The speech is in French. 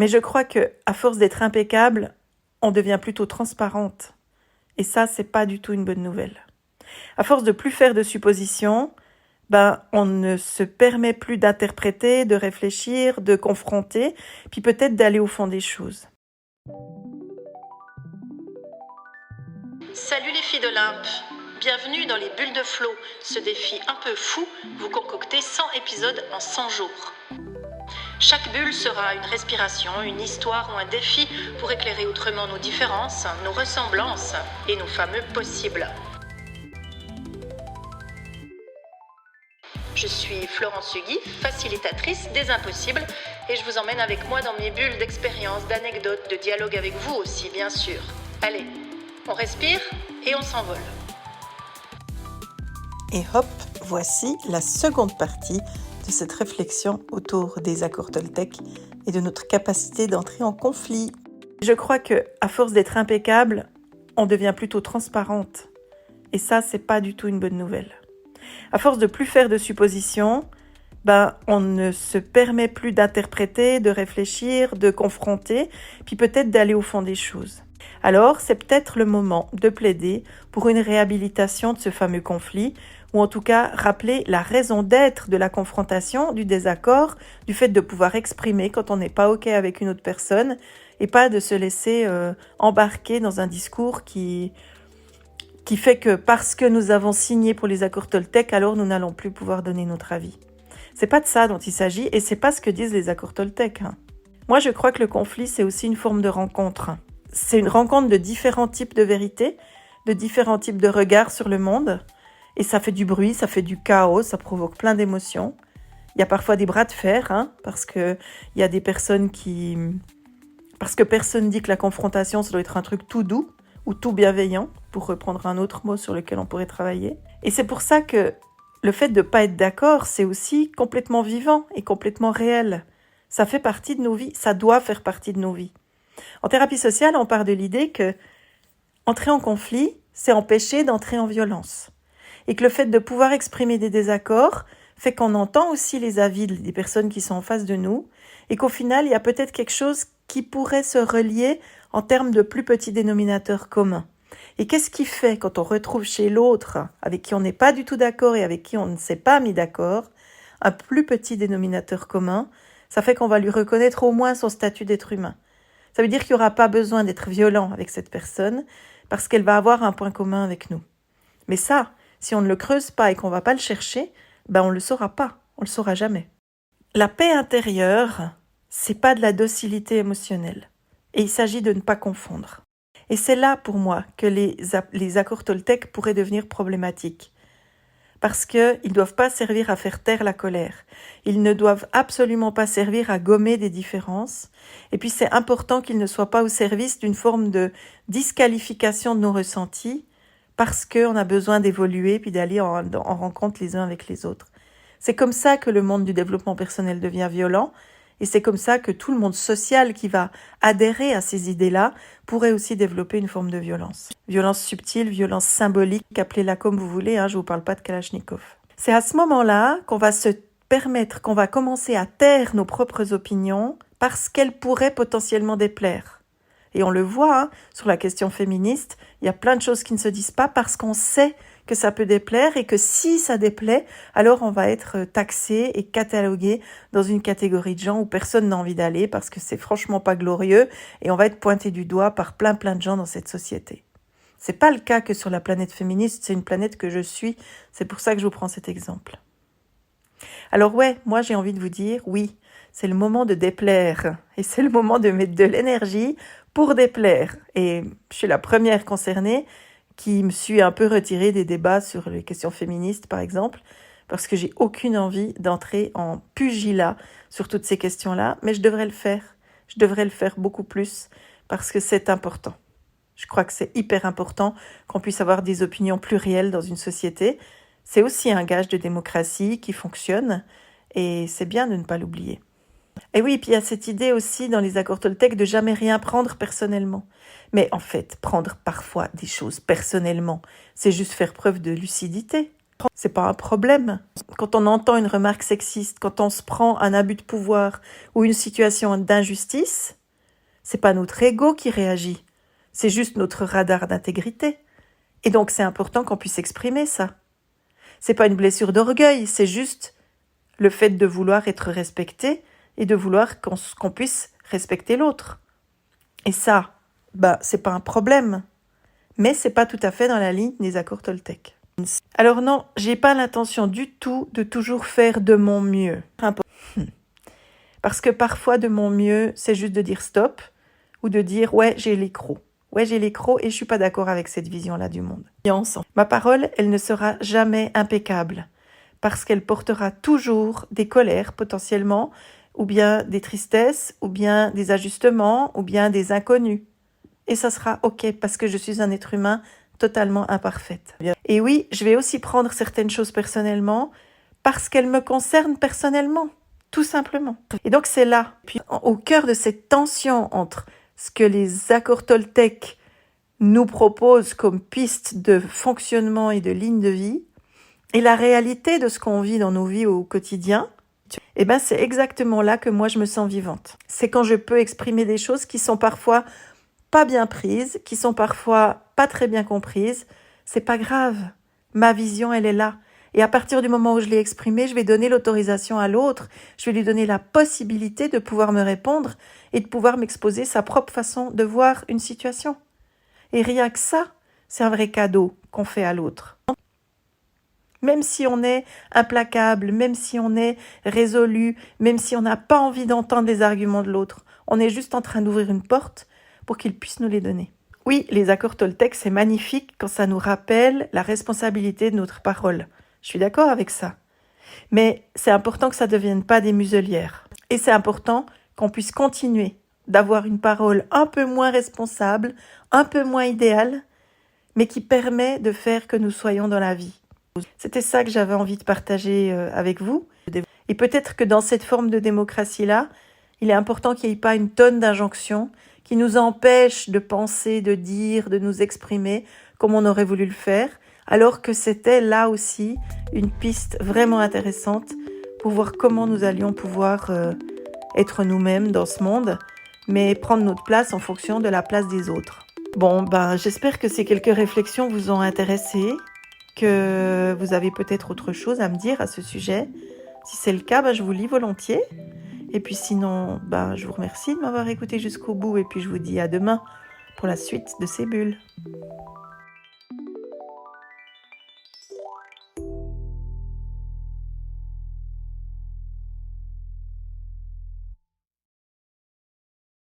Mais je crois que à force d'être impeccable, on devient plutôt transparente. Et ça, c'est pas du tout une bonne nouvelle. À force de plus faire de suppositions, on ne se permet plus d'interpréter, de réfléchir, de confronter, puis peut-être d'aller au fond des choses. Salut les filles d'Olympe, bienvenue dans les Bulles de Flow, ce défi un peu fou, vous concoctez 100 épisodes en 100 jours. Chaque bulle sera une respiration, une histoire ou un défi pour éclairer autrement nos différences, nos ressemblances et nos fameux possibles. Je suis Florence Hugui, facilitatrice des impossibles, et je vous emmène avec moi dans mes bulles d'expériences, d'anecdotes, de dialogue avec vous aussi, bien sûr. Allez, on respire et on s'envole. Et hop, voici la seconde partie de cette réflexion autour des accords Toltec et de notre capacité d'entrer en conflit. Je crois que à force d'être impeccable, on devient plutôt transparente. Et ça, c'est pas du tout une bonne nouvelle. À force de plus faire de suppositions, on ne se permet plus d'interpréter, de réfléchir, de confronter, puis peut-être d'aller au fond des choses. Alors, c'est peut-être le moment de plaider pour une réhabilitation de ce fameux conflit, ou en tout cas rappeler la raison d'être de la confrontation, du désaccord, du fait de pouvoir exprimer quand on n'est pas OK avec une autre personne, et pas de se laisser embarquer dans un discours qui fait que parce que nous avons signé pour les accords Toltec, alors nous n'allons plus pouvoir donner notre avis. C'est pas de ça dont il s'agit, et c'est pas ce que disent les accords Toltec. Moi, je crois que le conflit, c'est aussi une forme de rencontre. C'est une rencontre de différents types de vérités, de différents types de regards sur le monde, et ça fait du bruit, ça fait du chaos, ça provoque plein d'émotions. Il y a parfois des bras de fer, parce que il y a des personnes parce que personne dit que la confrontation, ça doit être un truc tout doux, ou tout bienveillant, pour reprendre un autre mot sur lequel on pourrait travailler. Et c'est pour ça que le fait de ne pas être d'accord, c'est aussi complètement vivant et complètement réel. Ça fait partie de nos vies, ça doit faire partie de nos vies. En thérapie sociale, on part de l'idée que entrer en conflit, c'est empêcher d'entrer en violence. Et que le fait de pouvoir exprimer des désaccords fait qu'on entend aussi les avis des personnes qui sont en face de nous, et qu'au final, il y a peut-être quelque chose qui pourrait se relier en termes de plus petits dénominateurs communs. Et qu'est-ce qui fait quand on retrouve chez l'autre, avec qui on n'est pas du tout d'accord et avec qui on ne s'est pas mis d'accord, un plus petit dénominateur commun? Ça fait qu'on va lui reconnaître au moins son statut d'être humain. Ça veut dire qu'il n'y aura pas besoin d'être violent avec cette personne parce qu'elle va avoir un point commun avec nous. Mais ça, si on ne le creuse pas et qu'on ne va pas le chercher, on ne le saura pas, on ne le saura jamais. La paix intérieure, c'est pas de la docilité émotionnelle. Et il s'agit de ne pas confondre. Et c'est là, pour moi, que les accords Toltec pourraient devenir problématiques. Parce qu'ils ne doivent pas servir à faire taire la colère. Ils ne doivent absolument pas servir à gommer des différences. Et puis c'est important qu'ils ne soient pas au service d'une forme de disqualification de nos ressentis, parce qu'on a besoin d'évoluer puis d'aller en rencontre les uns avec les autres. C'est comme ça que le monde du développement personnel devient violent. Et c'est comme ça que tout le monde social qui va adhérer à ces idées-là pourrait aussi développer une forme de violence. Violence subtile, violence symbolique, appelez-la comme vous voulez, je ne vous parle pas de Kalachnikov. C'est à ce moment-là qu'on va se permettre, qu'on va commencer à taire nos propres opinions parce qu'elles pourraient potentiellement déplaire. Et on le voit, sur la question féministe, il y a plein de choses qui ne se disent pas parce qu'on sait que ça peut déplaire et que si ça déplaît, alors on va être taxé et catalogué dans une catégorie de gens où personne n'a envie d'aller parce que c'est franchement pas glorieux et on va être pointé du doigt par plein de gens dans cette société. C'est pas le cas que sur la planète féministe, c'est une planète que je suis, c'est pour ça que je vous prends cet exemple. Alors moi j'ai envie de vous dire, oui, c'est le moment de déplaire et c'est le moment de mettre de l'énergie pour déplaire. Et je suis la première concernée qui me suis un peu retirée des débats sur les questions féministes, par exemple, parce que j'ai aucune envie d'entrer en pugilat sur toutes ces questions-là, mais je devrais le faire. Je devrais le faire beaucoup plus, parce que c'est important. Je crois que c'est hyper important qu'on puisse avoir des opinions plurielles dans une société. C'est aussi un gage de démocratie qui fonctionne, et c'est bien de ne pas l'oublier. Et oui, puis il y a cette idée aussi dans les accords Toltec de jamais rien prendre personnellement. Mais en fait, prendre parfois des choses personnellement, c'est juste faire preuve de lucidité. C'est pas un problème. Quand on entend une remarque sexiste, quand on se prend un abus de pouvoir ou une situation d'injustice, c'est pas notre ego qui réagit. C'est juste notre radar d'intégrité. Et donc c'est important qu'on puisse exprimer ça. C'est pas une blessure d'orgueil, c'est juste le fait de vouloir être respecté et de vouloir qu'on puisse respecter l'autre. Et ça, c'est pas un problème. Mais c'est pas tout à fait dans la ligne des accords Toltec. Alors non, j'ai pas l'intention du tout de toujours faire de mon mieux. Parce que parfois de mon mieux, c'est juste de dire stop ou de dire ouais, j'ai les crocs. Ouais, j'ai les crocs et je suis pas d'accord avec cette vision-là du monde. Ma parole, elle ne sera jamais impeccable parce qu'elle portera toujours des colères potentiellement, ou bien des tristesses, ou bien des ajustements, ou bien des inconnus. Et ça sera ok parce que je suis un être humain totalement imparfaite. Et oui, je vais aussi prendre certaines choses personnellement parce qu'elles me concernent personnellement, tout simplement. Et donc c'est là, puis au cœur de cette tension entre ce que les accords Toltec nous proposent comme piste de fonctionnement et de ligne de vie, et la réalité de ce qu'on vit dans nos vies au quotidien, c'est exactement là que moi je me sens vivante. C'est quand je peux exprimer des choses qui sont parfois pas bien prises, qui sont parfois pas très bien comprises. C'est pas grave. Ma vision, elle est là. Et à partir du moment où je l'ai exprimée, je vais donner l'autorisation à l'autre. Je vais lui donner la possibilité de pouvoir me répondre et de pouvoir m'exposer sa propre façon de voir une situation. Et rien que ça, c'est un vrai cadeau qu'on fait à l'autre. Même si on est implacable, même si on est résolu, même si on n'a pas envie d'entendre les arguments de l'autre, on est juste en train d'ouvrir une porte pour qu'il puisse nous les donner. Oui, les accords Toltec, c'est magnifique quand ça nous rappelle la responsabilité de notre parole. Je suis d'accord avec ça. Mais c'est important que ça ne devienne pas des muselières. Et c'est important qu'on puisse continuer d'avoir une parole un peu moins responsable, un peu moins idéale, mais qui permet de faire que nous soyons dans la vie. C'était ça que j'avais envie de partager avec vous. Et peut-être que dans cette forme de démocratie-là, il est important qu'il n'y ait pas une tonne d'injonctions qui nous empêchent de penser, de dire, de nous exprimer comme on aurait voulu le faire, alors que c'était là aussi une piste vraiment intéressante pour voir comment nous allions pouvoir être nous-mêmes dans ce monde, mais prendre notre place en fonction de la place des autres. Bon, j'espère que ces quelques réflexions vous ont intéressé, que vous avez peut-être autre chose à me dire à ce sujet. Si c'est le cas, je vous lis volontiers. Et puis sinon, je vous remercie de m'avoir écouté jusqu'au bout et puis je vous dis à demain pour la suite de ces bulles.